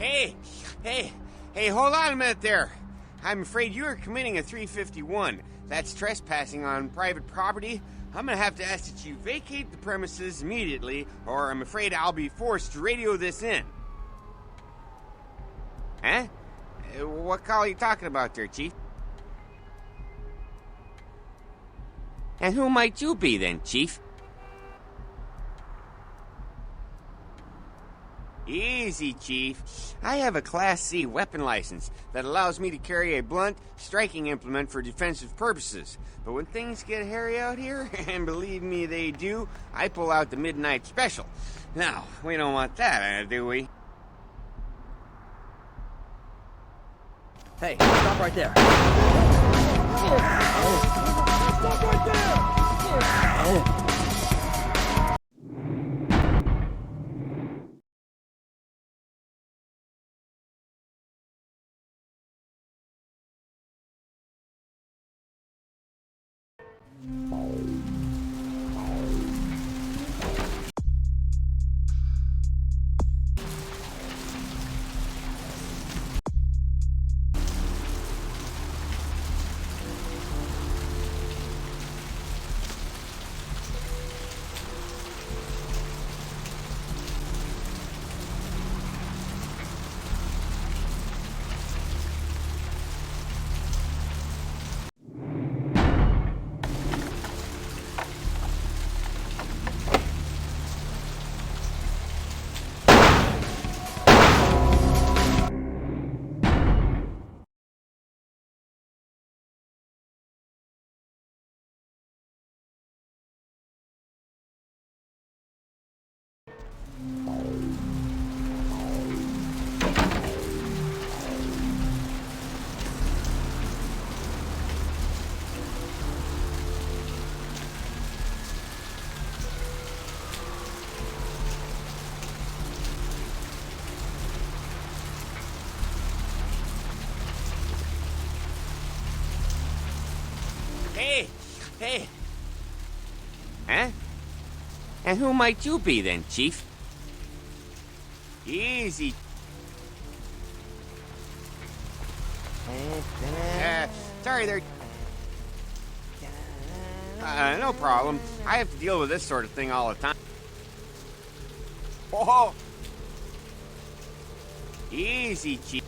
Hey, hey, hey, hold on a minute there. I'm afraid you are committing a 351. That's trespassing on private property. I'm gonna have to ask that you vacate the premises immediately, or I'm afraid I'll be forced to radio this in. Huh? What call are you talking about there, Chief? And who might you be then, Chief? Easy, Chief. I have a Class C weapon license that allows me to carry a blunt striking implement for defensive purposes. But when things get hairy out here, and believe me they do, I pull out the midnight special. Now, we don't want that, do we? Hey, stop right there. Stop right there! Hey. Huh? And who might you be then, Chief? Easy. Sorry there. No problem. I have to deal with this sort of thing all the time. Oh! Easy, Chief.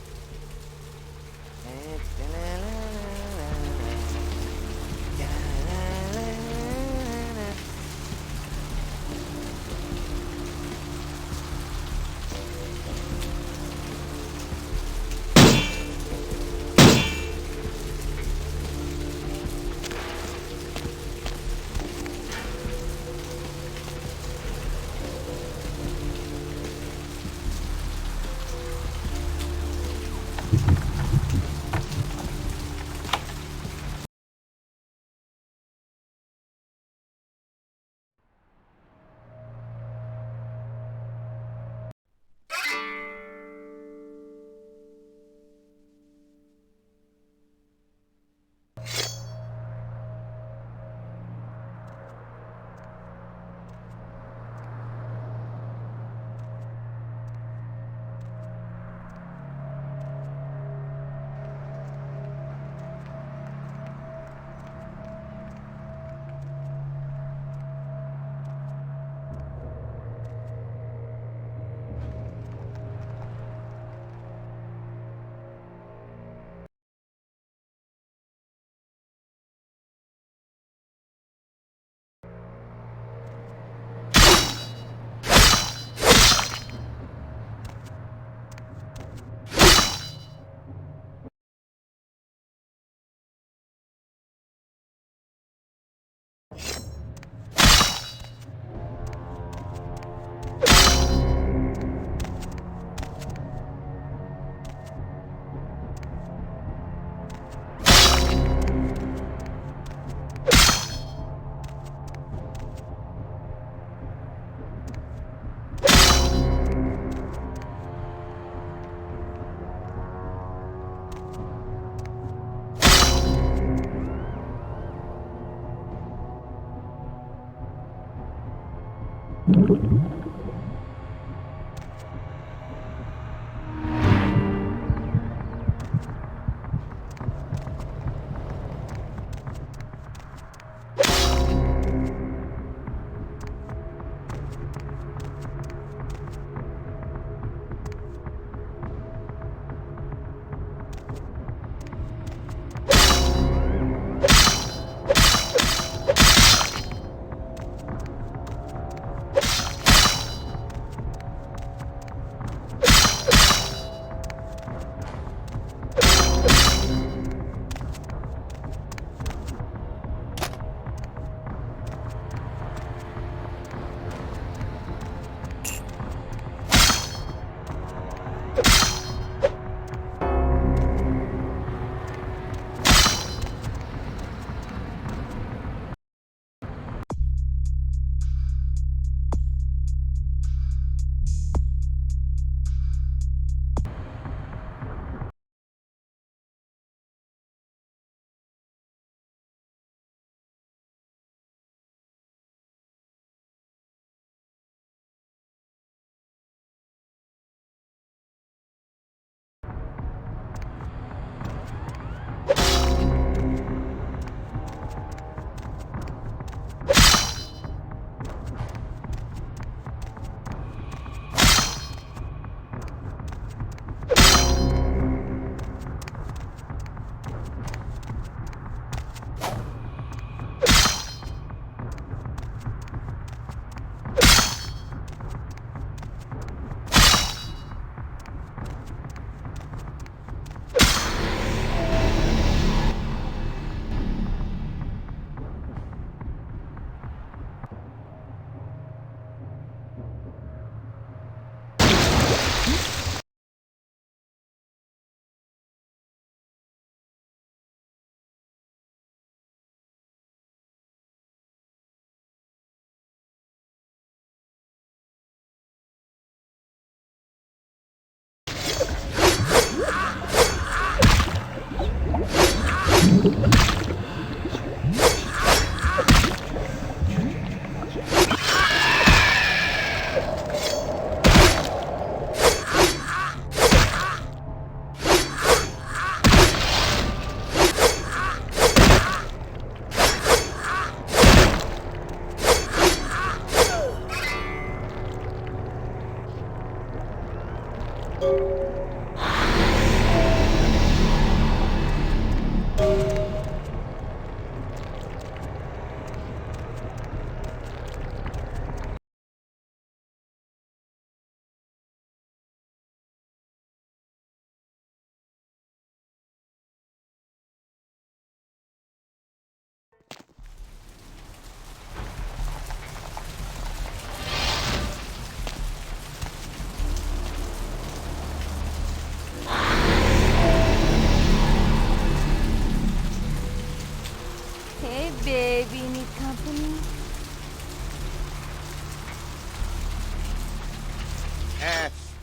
Baby, need company?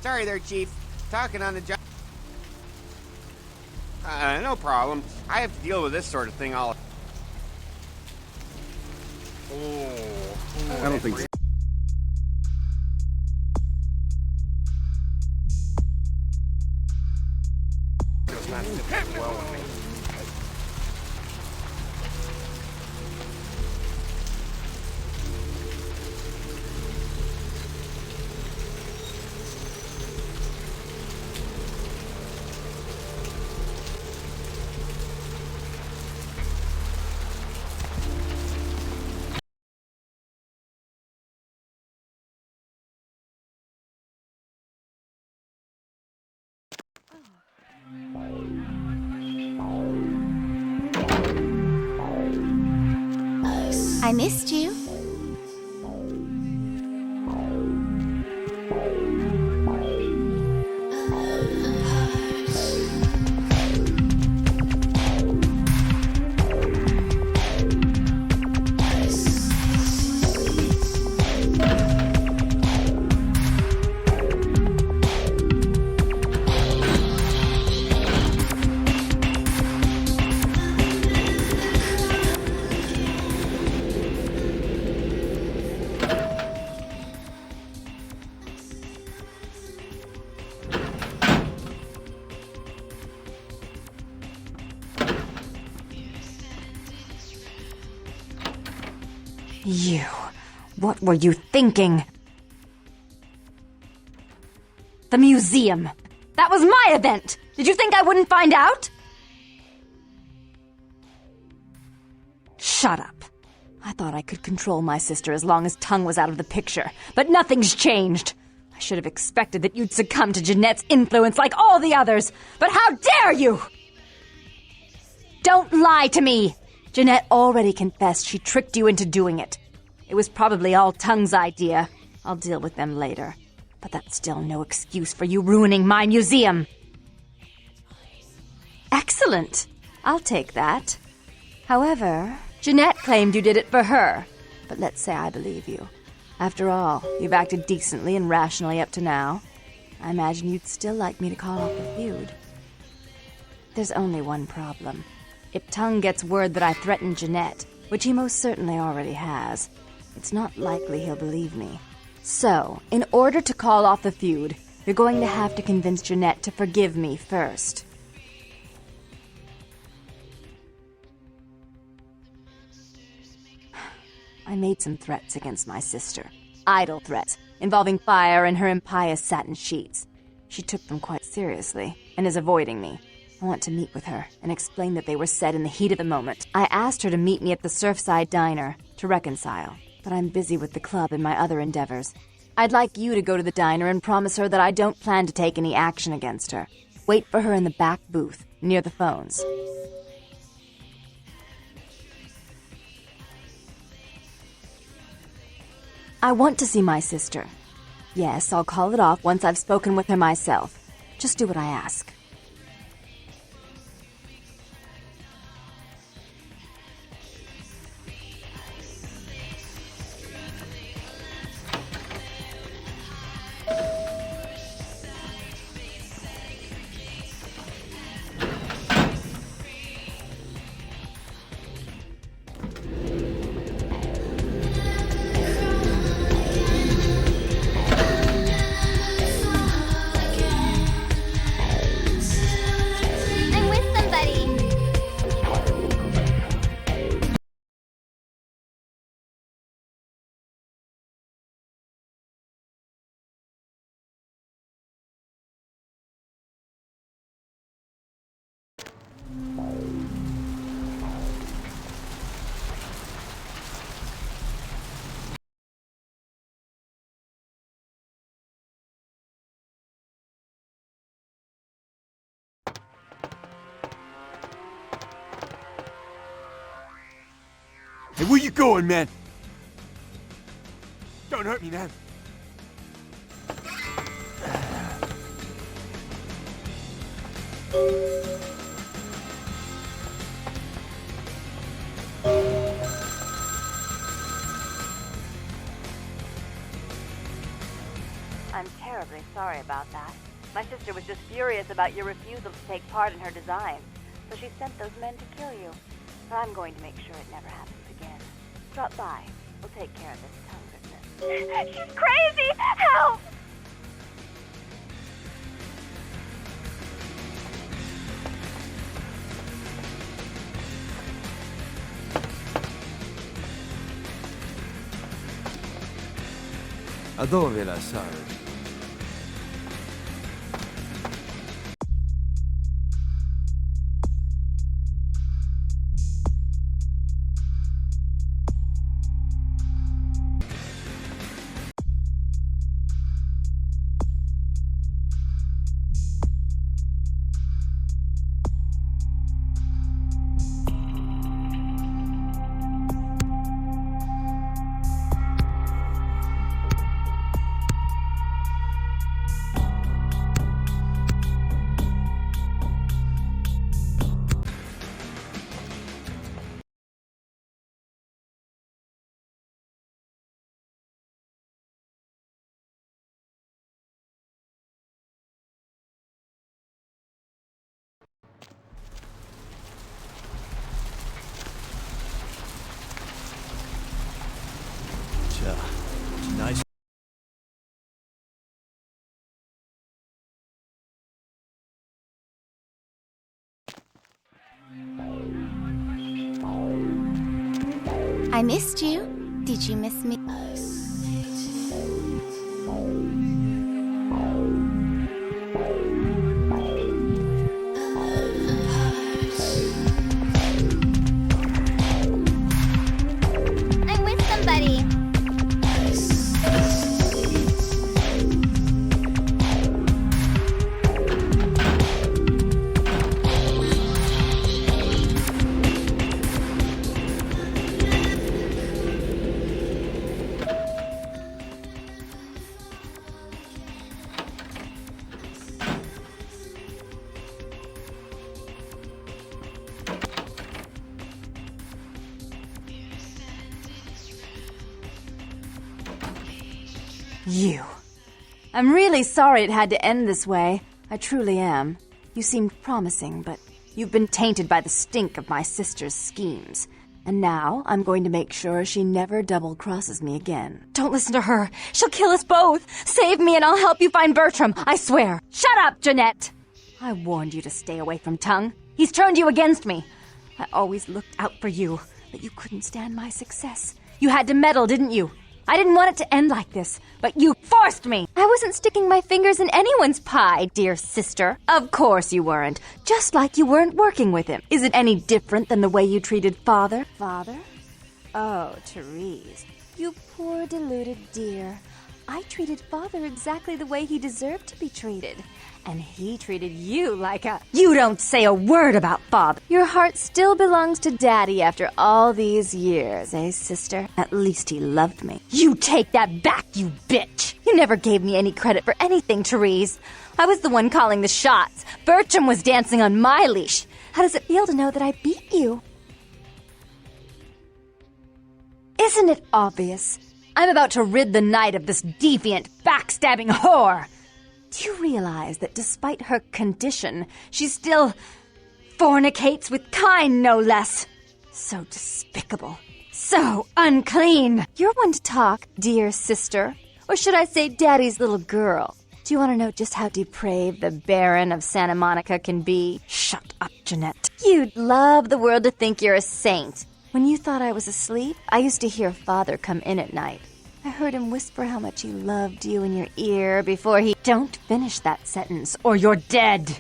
Sorry there, Chief. Talking on the job. No problem. I have to deal with this sort of thing all... I don't think so. I missed you. You. What were you thinking? The museum. That was my event! Did you think I wouldn't find out? Shut up. I thought I could control my sister as long as Tongue was out of the picture, but nothing's changed. I should have expected that you'd succumb to Jeanette's influence like all the others, but how dare you! Don't lie to me! Jeanette already confessed she tricked you into doing it. It was probably all Tongue's idea. I'll deal with them later. But that's still no excuse for you ruining my museum. Excellent. I'll take that. However, Jeanette claimed you did it for her. But let's say I believe you. After all, you've acted decently and rationally up to now. I imagine you'd still like me to call off the feud. There's only one problem. If Tongue gets word that I threatened Jeanette, which he most certainly already has, it's not likely he'll believe me. So, in order to call off the feud, you're going to have to convince Jeanette to forgive me first. I made some threats against my sister. Idle threats, involving fire and her impious satin sheets. She took them quite seriously, and is avoiding me. I want to meet with her and explain that they were said in the heat of the moment. I asked her to meet me at the Surfside Diner to reconcile, but I'm busy with the club and my other endeavors. I'd like you to go to the diner and promise her that I don't plan to take any action against her. Wait for her in the back booth, near the phones. I want to see my sister. Yes, I'll call it off once I've spoken with her myself. Just do what I ask. I'm with somebody. Hey, where you going, man? Don't hurt me, man. I'm terribly sorry about that. My sister was just furious about your refusal to take part in her design, so she sent those men to kill you. But I'm going to make sure it never happens again. Drop by. We'll take care of this tongue business. She's crazy! Help! A dove la sai? Nice. I missed you. Did you miss me? I'm with somebody. You. I'm really sorry it had to end this way. I truly am. You seemed promising, but you've been tainted by the stink of my sister's schemes. And now I'm going to make sure she never double-crosses me again. Don't listen to her. She'll kill us both. Save me and I'll help you find Bertram, I swear. Shut up, Jeanette! I warned you to stay away from Tongue. He's turned you against me. I always looked out for you, but you couldn't stand my success. You had to meddle, didn't you? I didn't want it to end like this, but you forced me! I wasn't sticking my fingers in anyone's pie, dear sister. Of course you weren't. Just like you weren't working with him. Is it any different than the way you treated Father? Father? Oh, Therese. You poor deluded dear. I treated Father exactly the way he deserved to be treated. And he treated you like a... You don't say a word about Father. Your heart still belongs to Daddy after all these years, eh, sister? At least he loved me. You take that back, you bitch! You never gave me any credit for anything, Therese. I was the one calling the shots. Bertram was dancing on my leash. How does it feel to know that I beat you? Isn't it obvious? I'm about to rid the night of this deviant, backstabbing whore! Do you realize that despite her condition, she still fornicates with Kine, no less? So despicable. So unclean. You're one to talk, dear sister. Or should I say Daddy's little girl? Do you want to know just how depraved the Baron of Santa Monica can be? Shut up, Jeanette. You'd love the world to think you're a saint. When you thought I was asleep, I used to hear Father come in at night. I heard him whisper how much he loved you in your ear before he... Don't finish that sentence, or you're dead!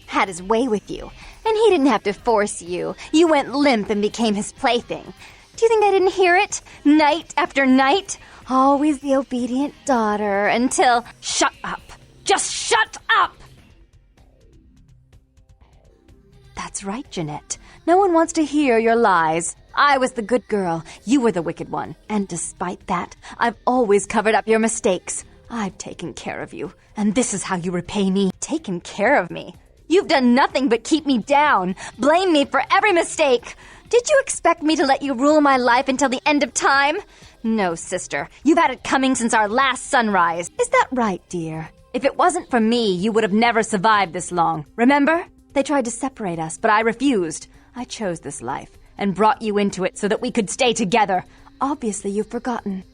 Had his way with you, and he didn't have to force you. You went limp and became his plaything. Do you think I didn't hear it? Night after night? Always the obedient daughter, until... Shut up! Just shut up! That's right, Jeanette. No one wants to hear your lies. I was the good girl. You were the wicked one. And despite that, I've always covered up your mistakes. I've taken care of you. And this is how you repay me. Taken care of me? You've done nothing but keep me down, blame me for every mistake. Did you expect me to let you rule my life until the end of time? No, sister. You've had it coming since our last sunrise. Is that right, dear? If it wasn't for me, you would have never survived this long. Remember? They tried to separate us, but I refused. I chose this life and brought you into it so that we could stay together. Obviously, you've forgotten.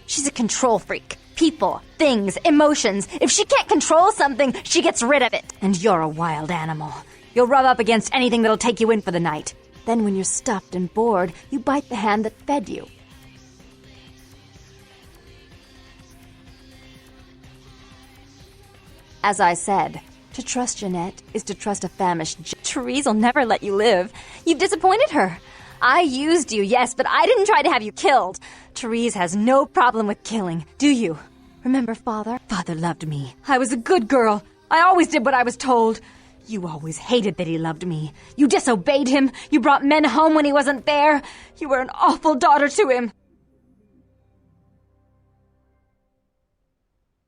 She's a control freak. People, things, emotions. If she can't control something, she gets rid of it. And you're a wild animal. You'll rub up against anything that'll take you in for the night. Then when you're stuffed and bored, you bite the hand that fed you. As I said, to trust Jeanette is to trust a famished Therese will never let you live. You've disappointed her. I used you, yes, but I didn't try to have you killed. Therese has no problem with killing, do you? Remember Father? Father loved me. I was a good girl. I always did what I was told. You always hated that he loved me. You disobeyed him. You brought men home when he wasn't there. You were an awful daughter to him.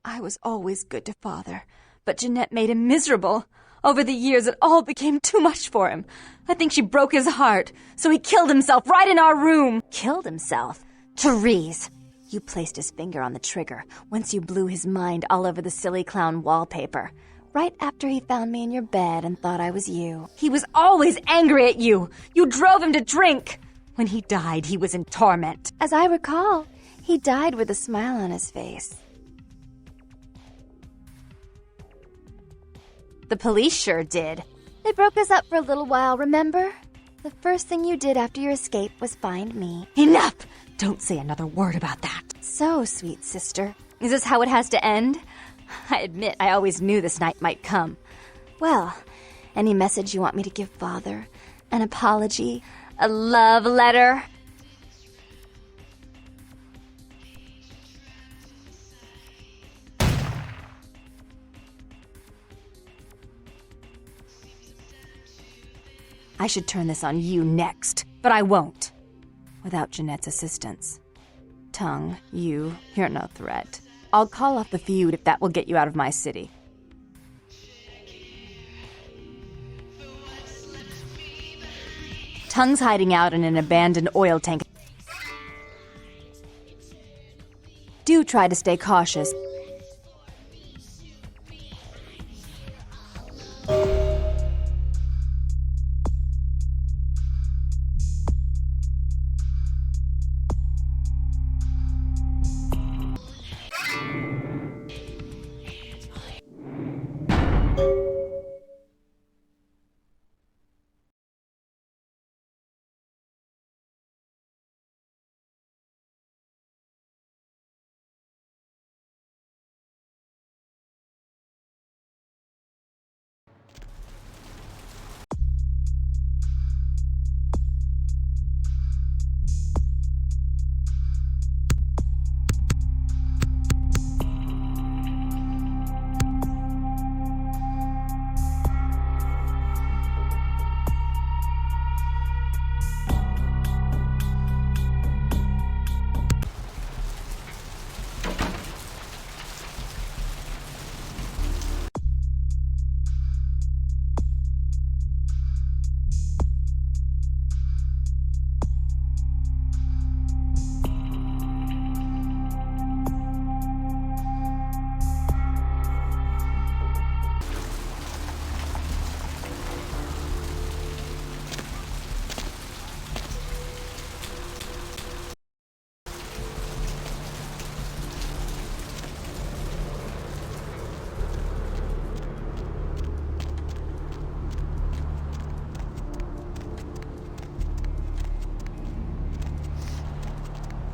I was always good to Father, but Jeanette made him miserable. Over the years, it all became too much for him. I think she broke his heart, so he killed himself right in our room. Killed himself? Therese! You placed his finger on the trigger once you blew his mind all over the silly clown wallpaper. Right after he found me in your bed and thought I was you. He was always angry at you. You drove him to drink. When he died, he was in torment. As I recall, he died with a smile on his face. The police sure did. They broke us up for a little while, remember? The first thing you did after your escape was find me. Enough! Don't say another word about that. So, sweet sister. Is this how it has to end? I admit I always knew this night might come. Well, any message you want me to give Father? An apology? A love letter? I should turn this on you next, but I won't. Without Jeanette's assistance. Tongue, you're no threat. I'll call off the feud if that will get you out of my city. Tongue's hiding out in an abandoned oil tank. Do try to stay cautious.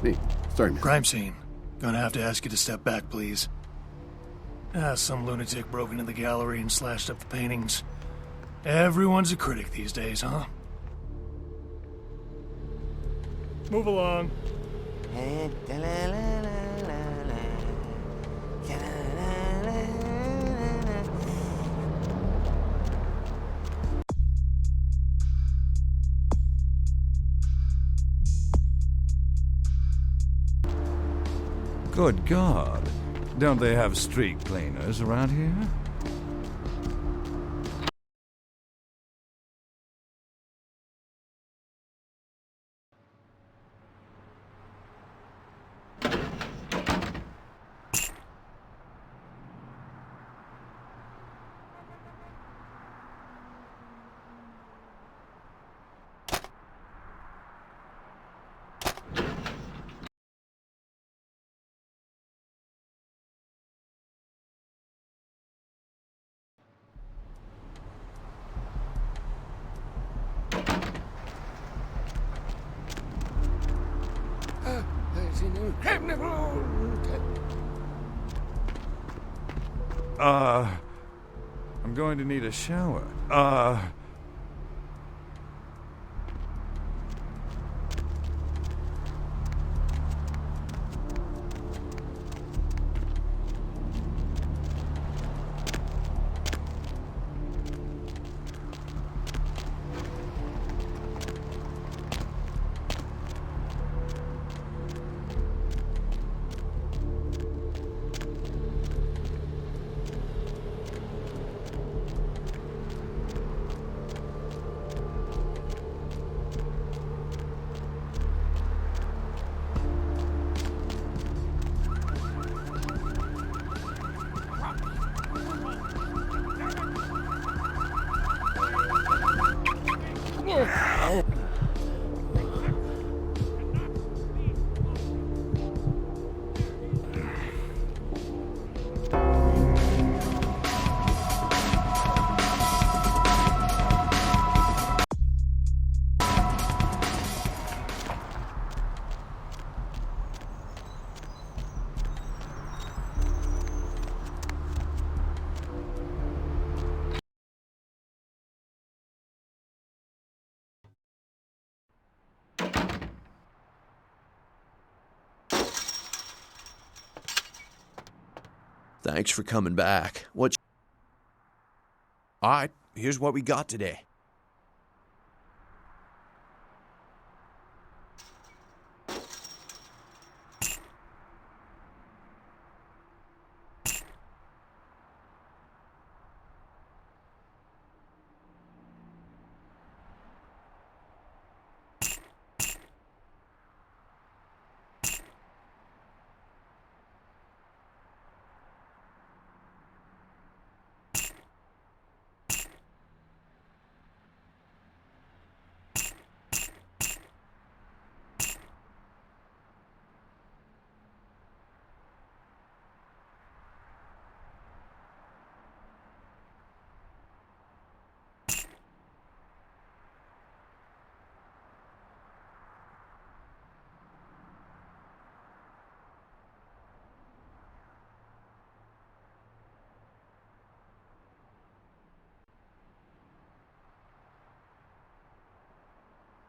Hey, starting. Crime scene. Gonna have to ask you to step back, please. Some lunatic broke into the gallery and slashed up the paintings. Everyone's a critic these days, huh? Move along. Good God. Don't they have street cleaners around here? I'm going to need a shower. Thanks for coming back. Alright, here's what we got today.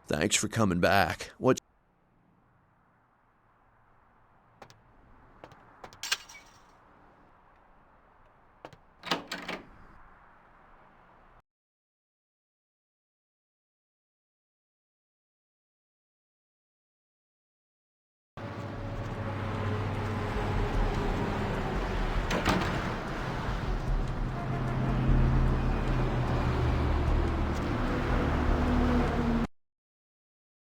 Thanks for coming back.